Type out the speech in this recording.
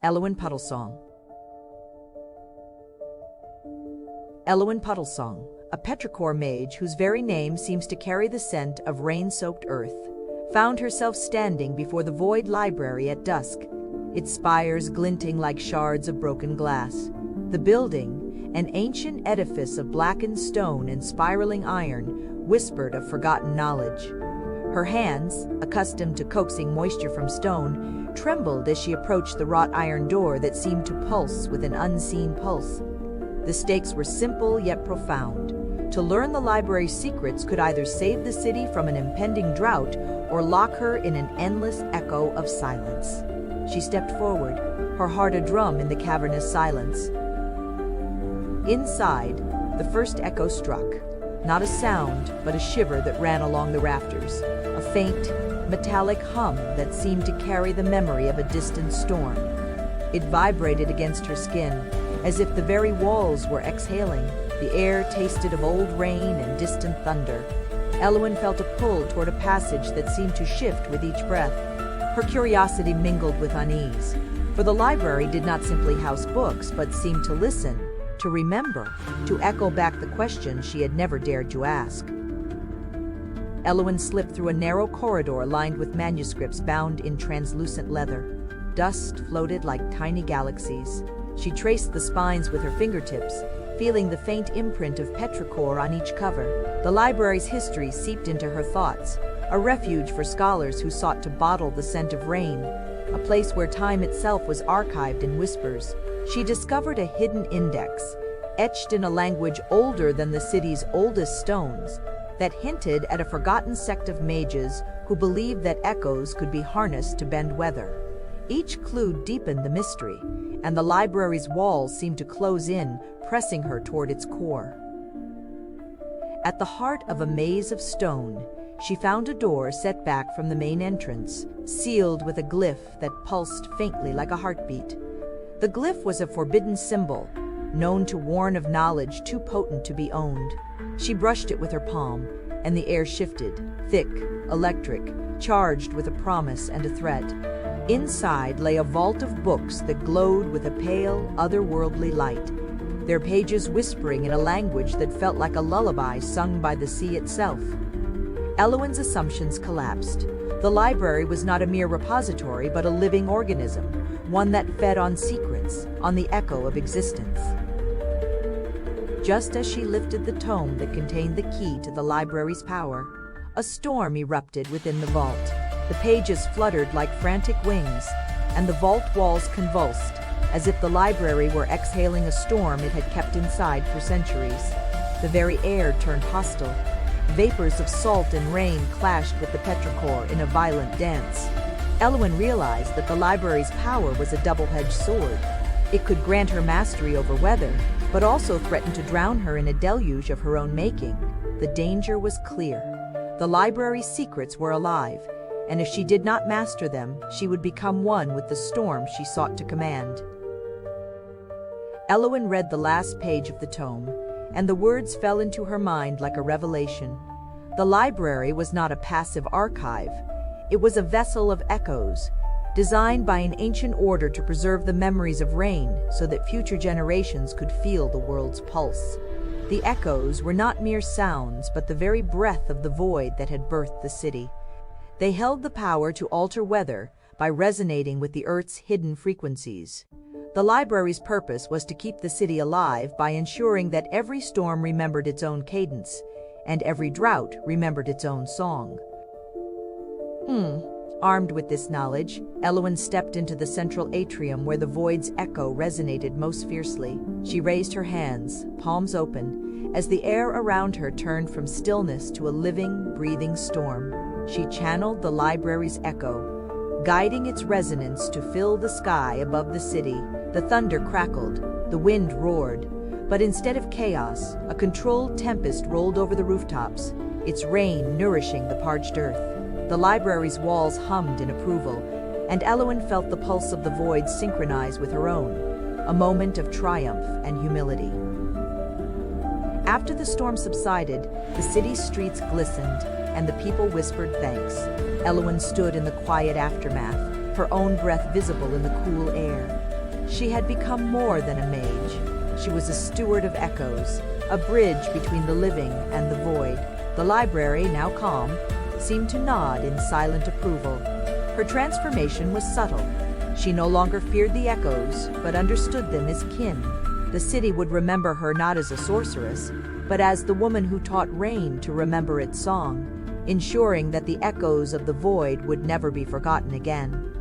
Elowen Puddlesong. Elowen Puddlesong, a petrichor mage whose very name seems to carry the scent of rain-soaked earth, found herself standing before the void library at dusk, its spires glinting like shards of broken glass. The building, an ancient edifice of blackened stone and spiraling iron, whispered of forgotten knowledge. Her hands, accustomed to coaxing moisture from stone, trembled as she approached the wrought iron door that seemed to pulse with an unseen pulse. The stakes were simple yet profound. To learn the library's secrets could either save the city from an impending drought or lock her in an endless echo of silence. She stepped forward, her heart a drum in the cavernous silence. Inside, the first echo struck. Not a sound, but a shiver that ran along the rafters, a faint, metallic hum that seemed to carry the memory of a distant storm. It vibrated against her skin, as if the very walls were exhaling. The air tasted of old rain and distant thunder. Elowen felt a pull toward a passage that seemed to shift with each breath. Her curiosity mingled with unease, for the library did not simply house books, but seemed to listen, to remember, to echo back the questions she had never dared to ask. Elowen slipped through a narrow corridor lined with manuscripts bound in translucent leather. Dust floated like tiny galaxies. She traced the spines with her fingertips, feeling the faint imprint of petrichor on each cover. The library's history seeped into her thoughts, a refuge for scholars who sought to bottle the scent of rain, a place where time itself was archived in whispers. She discovered a hidden index, etched in a language older than the city's oldest stones, that hinted at a forgotten sect of mages who believed that echoes could be harnessed to bend weather. Each clue deepened the mystery, and the library's walls seemed to close in, pressing her toward its core. At the heart of a maze of stone, she found a door set back from the main entrance, sealed with a glyph that pulsed faintly like a heartbeat. The glyph was a forbidden symbol, known to warn of knowledge too potent to be owned. She brushed it with her palm, and the air shifted, thick, electric, charged with a promise and a threat. Inside lay a vault of books that glowed with a pale, otherworldly light, their pages whispering in a language that felt like a lullaby sung by the sea itself. Elowen's assumptions collapsed. The library was not a mere repository, but a living organism, one that fed on secrets, on the echo of existence. Just as she lifted the tome that contained the key to the library's power, a storm erupted within the vault. The pages fluttered like frantic wings, and the vault walls convulsed, as if the library were exhaling a storm it had kept inside for centuries. The very air turned hostile. Vapors of salt and rain clashed with the petrichor in a violent dance. Elowen realized that the library's power was a double-edged sword. It could grant her mastery over weather, but also threaten to drown her in a deluge of her own making. The danger was clear. The library's secrets were alive, and if she did not master them, she would become one with the storm she sought to command. Elowen read the last page of the tome, and the words fell into her mind like a revelation. The library was not a passive archive. It was a vessel of echoes, designed by an ancient order to preserve the memories of rain so that future generations could feel the world's pulse. The echoes were not mere sounds, but the very breath of the void that had birthed the city. They held the power to alter weather by resonating with the Earth's hidden frequencies. The library's purpose was to keep the city alive by ensuring that every storm remembered its own cadence, and every drought remembered its own song. Armed with this knowledge, Elowen stepped into the central atrium where the void's echo resonated most fiercely. She raised her hands, palms open, as the air around her turned from stillness to a living, breathing storm. She channeled the library's echo, guiding its resonance to fill the sky above the city. The thunder crackled, the wind roared, but instead of chaos, a controlled tempest rolled over the rooftops, its rain nourishing the parched earth. The library's walls hummed in approval, and Elowen felt the pulse of the void synchronize with her own, a moment of triumph and humility. After the storm subsided, the city's streets glistened, and the people whispered thanks. Elowen stood in the quiet aftermath, her own breath visible in the cool air. She had become more than a mage. She was a steward of echoes, a bridge between the living and the void. The library, now calm, seemed to nod in silent approval. Her transformation was subtle. She no longer feared the echoes, but understood them as kin. The city would remember her not as a sorceress, but as the woman who taught rain to remember its song, ensuring that the echoes of the void would never be forgotten again.